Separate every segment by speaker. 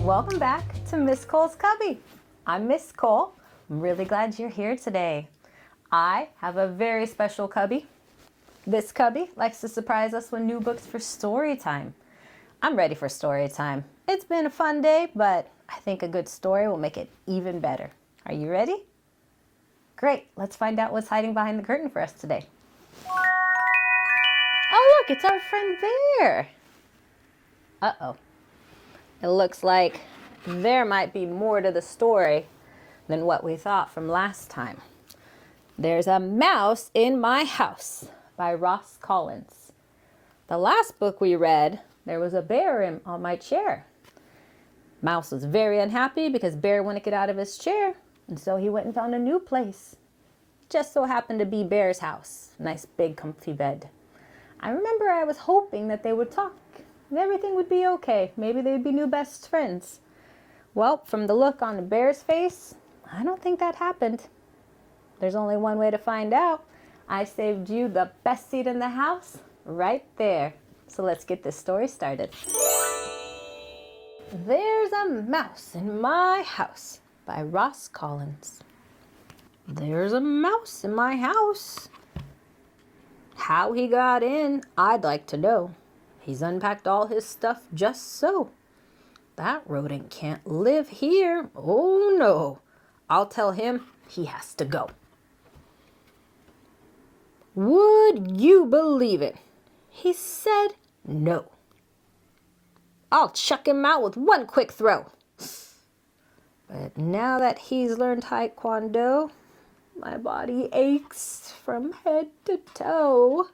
Speaker 1: Welcome back to Miss Cole's Cubbie. I'm Miss Cole. I'm really glad you're here today. I have a very special cubby. This cubby likes to surprise us with new books for story time. I'm ready for story time. It's been a fun day, but I think a good story will make it even better. Are you ready? Great, let's find out what's hiding behind the curtain for us today. Oh look, it's our friend Bear. Uh-oh. It looks like there might be more to the story than what we thought from last time. There's a Mouse in My House by Ross Collins. The last book we read, there was a bear on my chair. Mouse was very unhappy because Bear wouldn't get out of his chair, and so he went and found a new place. Just so happened to be Bear's house. Nice big comfy bed. I remember I was hoping that they would talk. Everything would be okay. Maybe they'd be new best friends. Well, from the look on the bear's face, I don't think that happened. There's only one way to find out. I saved you the best seat in the house right there. So let's get this story started. There's a Mouse in My House by Ross Collins. There's a mouse in my house. How he got in, I'd like to know. He's unpacked all his stuff just so. That rodent can't live here. Oh no. I'll tell him he has to go. Would you believe it? He said no. I'll chuck him out with one quick throw. But now that he's learned Taekwondo, my body aches from head to toe.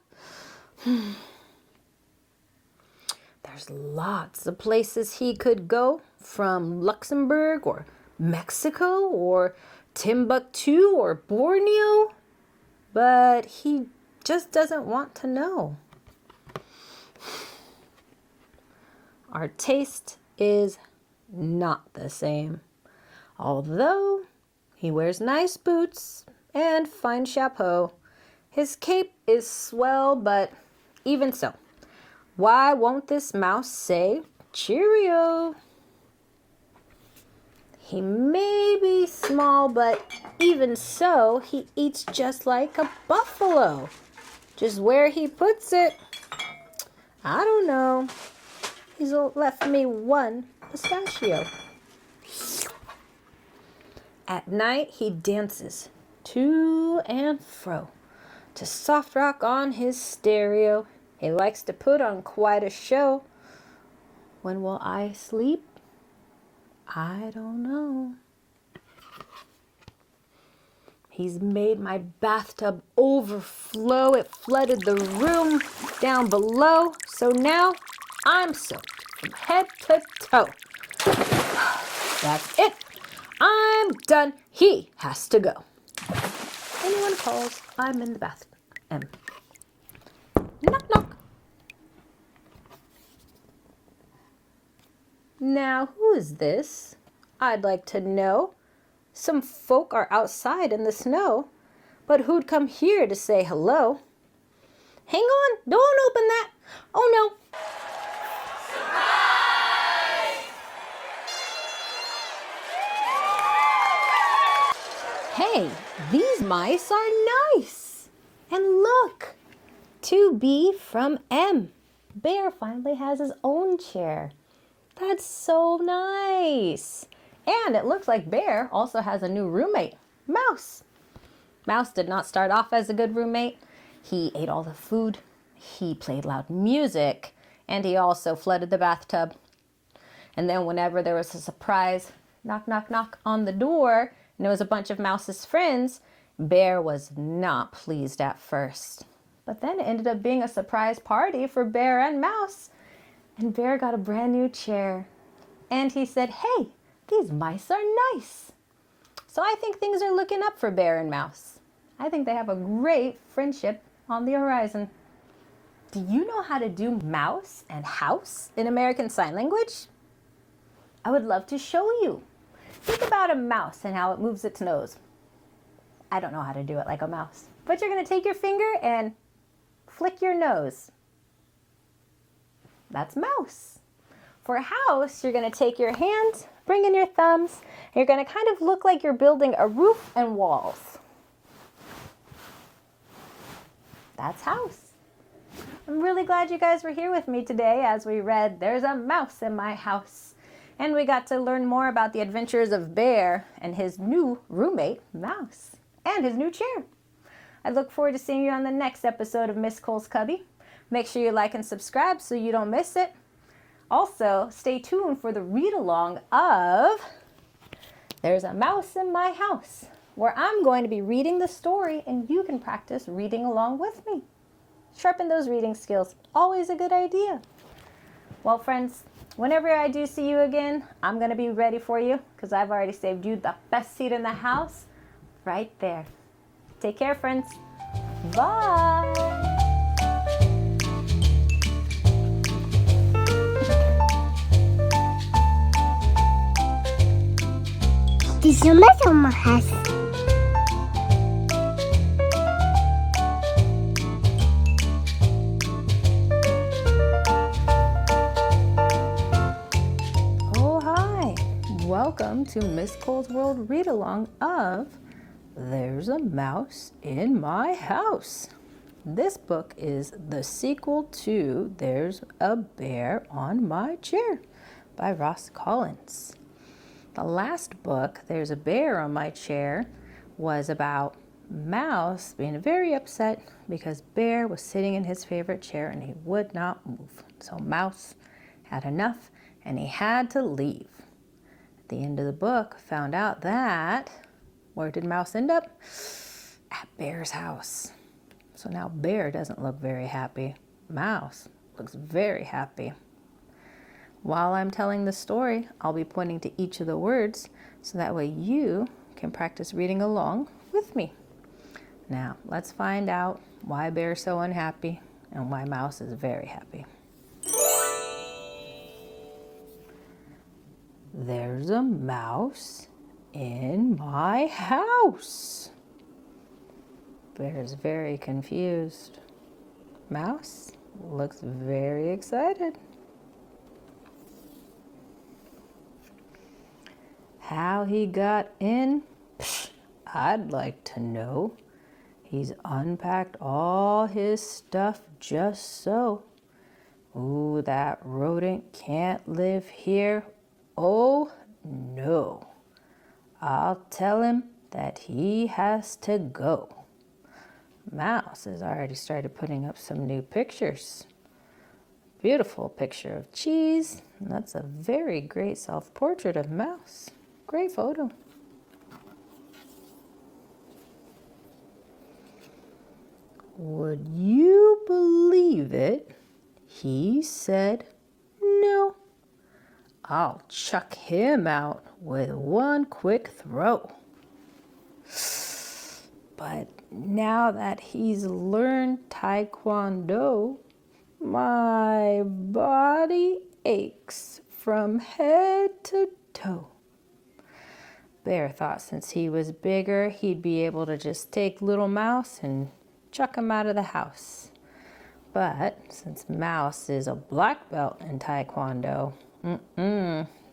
Speaker 1: There's lots of places he could go, from Luxembourg or Mexico or Timbuktu or Borneo, but he just doesn't want to know. Our taste is not the same. Although he wears nice boots and fine chapeau, his cape is swell, but even so, why won't this mouse say cheerio? He may be small, but even so, he eats just like a buffalo. Just where he puts it, I don't know. He's left me one pistachio. At night, he dances to and fro to soft rock on his stereo. He likes to put on quite a show. When will I sleep? I don't know. He's made my bathtub overflow. It flooded the room down below. So now I'm soaked from head to toe. That's it. I'm done. He has to go. Anyone calls, I'm in the bathroom. Knock, knock. Now, who is this? I'd like to know. Some folk are outside in the snow, but who'd come here to say hello? Hang on, don't open that. Oh no. Surprise! Hey, these mice are nice. And look, 2B from M. Bear finally has his own chair. That's so nice. And it looks like Bear also has a new roommate, Mouse. Mouse did not start off as a good roommate. He ate all the food, he played loud music, and he also flooded the bathtub. And then whenever there was a surprise knock, knock, knock on the door, and it was a bunch of Mouse's friends, Bear was not pleased at first. But then it ended up being a surprise party for Bear and Mouse. And Bear got a brand new chair. And he said, hey, these mice are nice. So I think things are looking up for Bear and Mouse. I think they have a great friendship on the horizon. Do you know how to do mouse and house in American Sign Language? I would love to show you. Think about a mouse and how it moves its nose. I don't know how to do it like a mouse, but you're going to take your finger and flick your nose. That's mouse. For house, you're going to take your hands, bring in your thumbs, and you're going to kind of look like you're building a roof and walls. That's house. I'm really glad you guys were here with me today as we read There's a Mouse in My House. And we got to learn more about the adventures of Bear and his new roommate, Mouse, and his new chair. I look forward to seeing you on the next episode of Miss Cole's Cubbie. Make sure you like and subscribe so you don't miss it. Also, stay tuned for the read-along of There's a Mouse in My House, where I'm going to be reading the story and you can practice reading along with me. Sharpen those reading skills. Always a good idea. Well, friends, whenever I do see you again, I'm going to be ready for you because I've already saved you the best seat in the house right there. Take care, friends. Bye.
Speaker 2: There's a mouse in my house.
Speaker 1: Oh, hi. Welcome to Miss Cole's World Read-Along of There's a Mouse in My House. This book is the sequel to There's a Bear on My Chair by Ross Collins. The last book, There's a Bear on My Chair, was about Mouse being very upset because Bear was sitting in his favorite chair and he would not move. So Mouse had enough and he had to leave. At the end of the book, found out that, where did Mouse end up? At Bear's house. So now Bear doesn't look very happy. Mouse looks very happy. While I'm telling the story, I'll be pointing to each of the words so that way you can practice reading along with me. Now, let's find out why Bear's so unhappy and why Mouse is very happy. There's a mouse in my house. Bear's very confused. Mouse looks very excited. How he got in? Psh, I'd like to know. He's unpacked all his stuff just so. Ooh, that rodent can't live here. Oh, no. I'll tell him that he has to go. Mouse has already started putting up some new pictures. Beautiful picture of cheese. That's a very great self-portrait of Mouse. Great photo. Would you believe it? He said no. I'll chuck him out with one quick throw. But now that he's learned Taekwondo, my body aches from head to toe. Bear thought since he was bigger, he'd be able to just take little Mouse and chuck him out of the house. But since Mouse is a black belt in Taekwondo,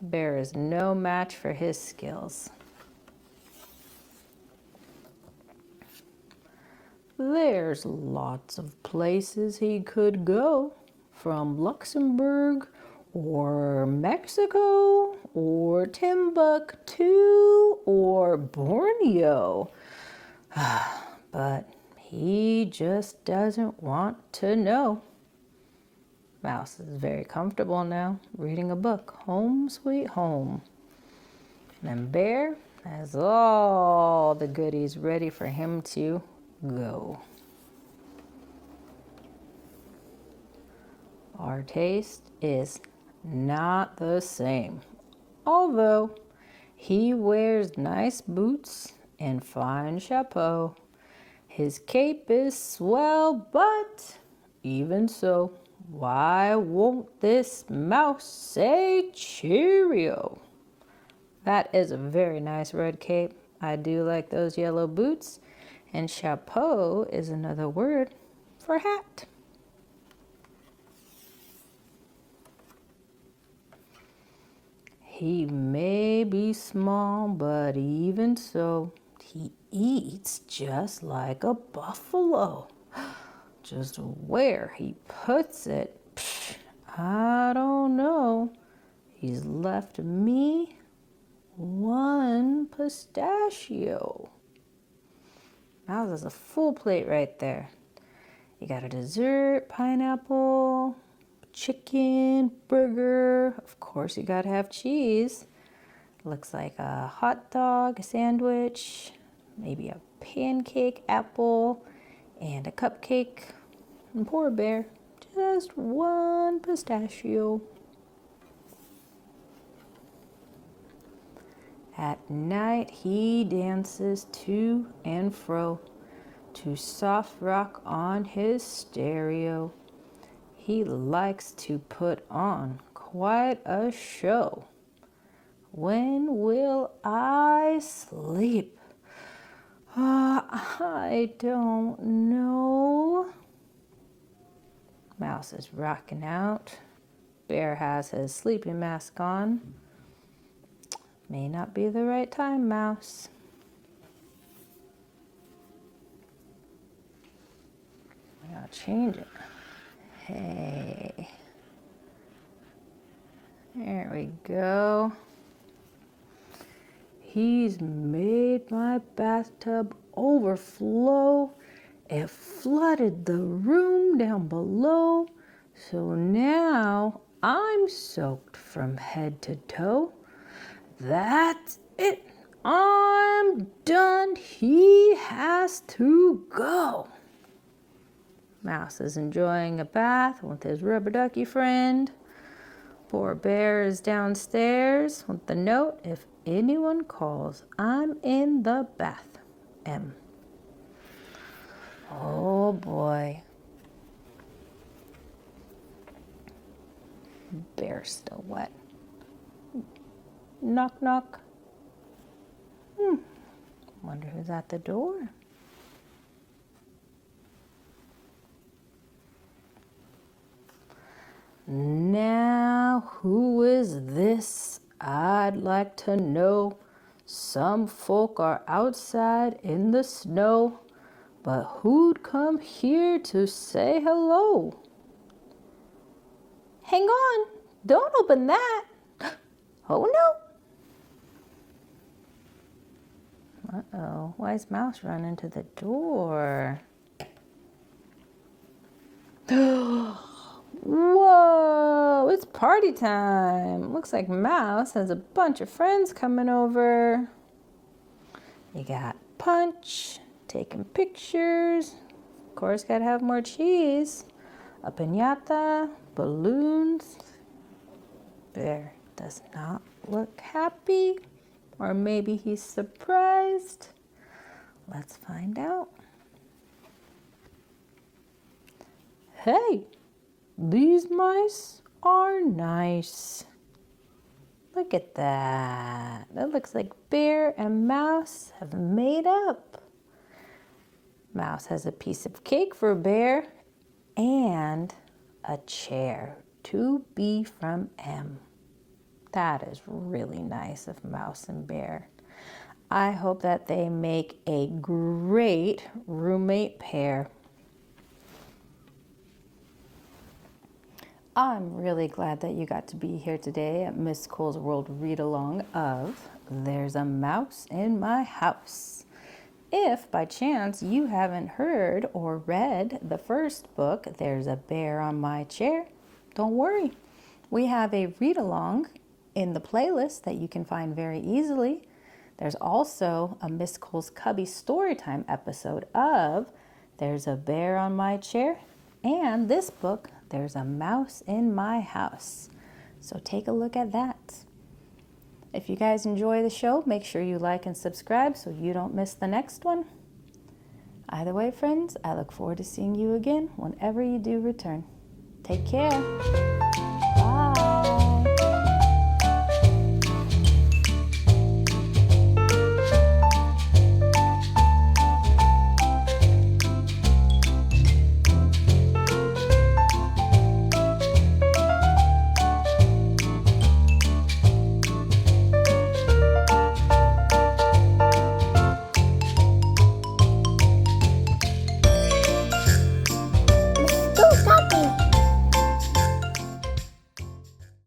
Speaker 1: Bear is no match for his skills. There's lots of places he could go, from Luxembourg or Mexico or Timbuktu or Borneo. But he just doesn't want to know. Mouse is very comfortable now, reading a book, Home Sweet Home. And Bear has all the goodies ready for him to go. Our taste is not the same, although he wears nice boots and fine chapeau. His cape is swell, but even so, why won't this mouse say cheerio? That is a very nice red cape. I do like those yellow boots. And chapeau is another word for hat. He may be small, but even so, he eats just like a buffalo. Just where he puts it, I don't know. He's left me one pistachio. Mouse has a full plate right there. You got a dessert, pineapple, chicken, burger. Of course, you gotta have cheese. Looks like a hot dog, a sandwich, maybe a pancake, apple, and a cupcake. And poor bear, just one pistachio. At night, he dances to and fro to soft rock on his stereo. He likes to put on quite a show. When will I sleep? I don't know. Mouse is rocking out. Bear has his sleeping mask on. May not be the right time, Mouse. I gotta change it. Hey. There we go. He's made my bathtub overflow. It flooded the room down below. So now I'm soaked from head to toe. That's it. I'm done. He has to go. Mouse is enjoying a bath with his rubber ducky friend. Poor bear is downstairs with the note, if anyone calls, I'm in the bath. M. Oh boy. Bear's still wet. Knock, knock. Wonder who's at the door. Now, who is this? I'd like to know. Some folk are outside in the snow, but who'd come here to say hello? Hang on, don't open that. Oh no. Uh-oh, why is Mouse running to the door? Whoa, it's party time. Looks like Mouse has a bunch of friends coming over. You got Punch, taking pictures. Of course, gotta have more cheese. A piñata, balloons. Bear does not look happy. Or maybe he's surprised. Let's find out. Hey, these mice are nice. Look at that. That looks like Bear and Mouse have made up. Mouse has a piece of cake for Bear and a chair to B from M. That is really nice of Mouse and Bear. I hope that they make a great roommate pair. I'm really glad that you got to be here today at Miss Cole's World Read-Along of There's a Mouse in My House. If by chance you haven't heard or read the first book, There's a Bear on My Chair, don't worry. We have a read-along in the playlist that you can find very easily. There's also a Miss Cole's Cubbie Storytime episode of There's a Bear on My Chair, and this book, There's a Mouse in My House. So take a look at that. If you guys enjoy the show, make sure you like and subscribe so you don't miss the next one. Either way, friends, I look forward to seeing you again whenever you do return. Take care.